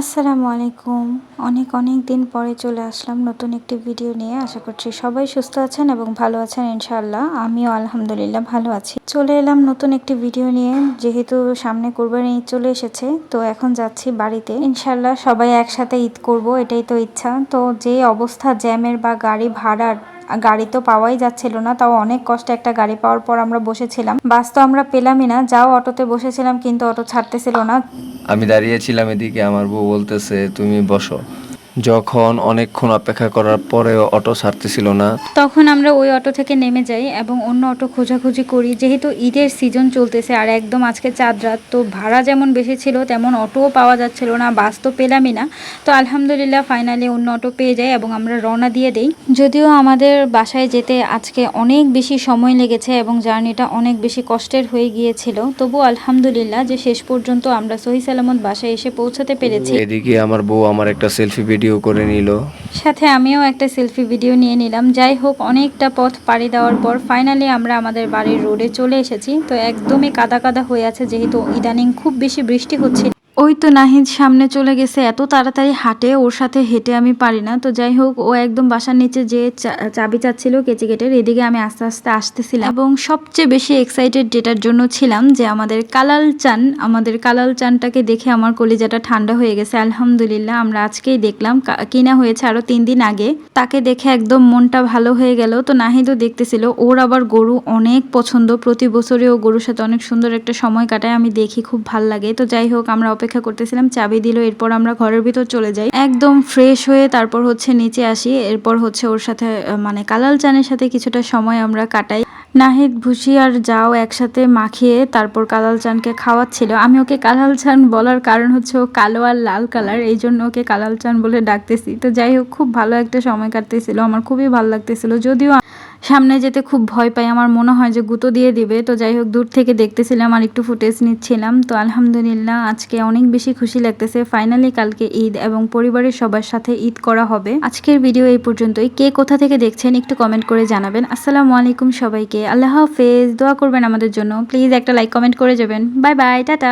আসসালামু আলাইকুম। অনেক অনেক দিন পরে চলে আসলাম নতুন একটি ভিডিও নিয়ে। আশা করছি সবাই সুস্থ আছেন এবং ভালো আছেন ইনশাআল্লাহ। আমিও আলহামদুলিল্লাহ ভালো আছি। চলে এলাম নতুন একটি ভিডিও নিয়ে, যেহেতু সামনে কুরবানি ঈদ চলে এসেছে, তো এখন যাচ্ছি বাড়িতে। ইনশাআল্লাহ সবাই একসাথে ঈদ করব, এটাই তো ইচ্ছা। তো যে অবস্থা জ্যামের বা গাড়ি ভাড়ার, গাড়ি তো পাওয়াই যাচ্ছিল না, তাও অনেক কষ্টে একটা গাড়ি পাওয়ার পর আমরা বসেছিলাম। বাস তো আমরা পেলামই না, যাও অটোতে বসেছিলাম কিন্তু অটো ছাড়তেছিল না। আমি দাঁড়িয়েছিলাম এদিকে, আমার বউ বলতেছে তুমি বসো। যখন অনেকক্ষণ অপেক্ষা করার পরেও অটো ছাড়তেছিল না, তখন আমরা ওই অটো থেকে নেমে যাই এবং অন্য অটো খোঁজাখুঁজি করি, যেহেতু ঈদের সিজন চলতেছে আর একদম আজকে চাঁদ রাত, তো ভাড়া যেমন বেশি ছিল তেমন অটোও পাওয়া যাচ্ছিল না, বাস তো পেলামই না। তো আলহামদুলিল্লাহ ফাইনালি অন্য অটো পেয়ে যাই এবং আমরা রওনা দিয়ে দেই। যদিও আমাদের বাসায় যেতে আজকে অনেক বেশি সময় লেগেছে এবং জার্নিটা অনেক বেশি কষ্টের হয়ে গিয়েছিল, তবু আলহামদুলিল্লাহ যে শেষ পর্যন্ত আমরা সহি সালামত বাসায় এসে পৌঁছাতে পেরেছি। এদিকে আমার বউ আমার একটা সেলফি ভিডিও করে নিল, সাথে আমিও একটা সেলফি ভিডিও নিয়ে নিলাম। যাই হোক, অনেকটা পথ পাড়ি দেওয়ার পর ফাইনালি আমরা আমাদের বাড়ির রোডে চলে এসেছি। তো একদমই কাদা কাদা হয়ে আছে, যেহেতু ইদানিং খুব বেশি বৃষ্টি হচ্ছে। ওই তো নাহিদ সামনে চলে গেছে, এত তাড়াতাড়ি হাঁটে, ওর সাথে হেঁটে আমি পারি না। তো যাই হোক, ও একদম বাসার নিচে যে চাবি চাচ্ছিল কেচি গেটের, এদিকে আমি আস্তে আস্তে আসতেছিলাম এবং সবচেয়ে বেশি এক্সাইটেড যেটার জন্য ছিলাম, যে আমাদের কালাল চানটাকে দেখে আমার কলিজাটা ঠান্ডা হয়ে গেছে। আলহামদুলিল্লাহ আমরা আজকেই দেখলাম, কিনা হয়েছে আরো 3 দিন আগে। তাকে দেখে একদম মনটা ভালো হয়ে গেল। তো নাহিদও দেখতেছিল, ওর আবার গরু অনেক পছন্দ, প্রতি বছরই ও গরুর সাথে অনেক সুন্দর একটা সময় কাটায়, আমি দেখি খুব ভাল লাগে। তো যাই হোক, আমরা অপেক্ষা করতেছিলাম, চাবি দিল, এরপর আমরা ঘরের ভিতর চলে যাই একদম ফ্রেশ হয়ে। তারপর হচ্ছে নিচে আসি, এরপর হচ্ছে ওর সাথে মানে কালাল চানের সাথে কিছুটা সময় আমরা কাটাই। নাহিদ ভুসি আর যাও একসাথে মাখিয়ে তারপর কালাল চানকে খাওয়াচ্ছিল। আমি ওকে কালাল চান বলার কারণ হচ্ছে ও কালো আর লাল কালার, এই জন্য ওকে কালাল চান বলে ডাকতেছি। তো যাই হোক, খুব ভালো একটা সময় কাটতেছিল, আমার খুবই ভালো লাগতেছিল। যদিও সামনে যেতে খুব ভয় পাই, আমার মনে হয় যে গুঁতো দিয়ে দিবে। তো যাই হোক, দূর থেকে দেখতেছিলাম আর একটু ফুটেজ নিচ্ছিলাম। তো আলহামদুলিল্লাহ আজকে অনেক বেশি খুশি লাগতেছে। ফাইনালি কালকে ঈদ এবং পরিবারের সবার সাথে ঈদ করা হবে। আজকের ভিডিও এই পর্যন্তই। কে কোথা থেকে দেখছেন একটু কমেন্ট করে জানাবেন। আসসালামু আলাইকুম সবাইকে, আল্লাহ হাফেজ। দোয়া করবেন আমাদের জন্য, প্লিজ একটা লাইক কমেন্ট করে যাবেন। Bye bye, tata.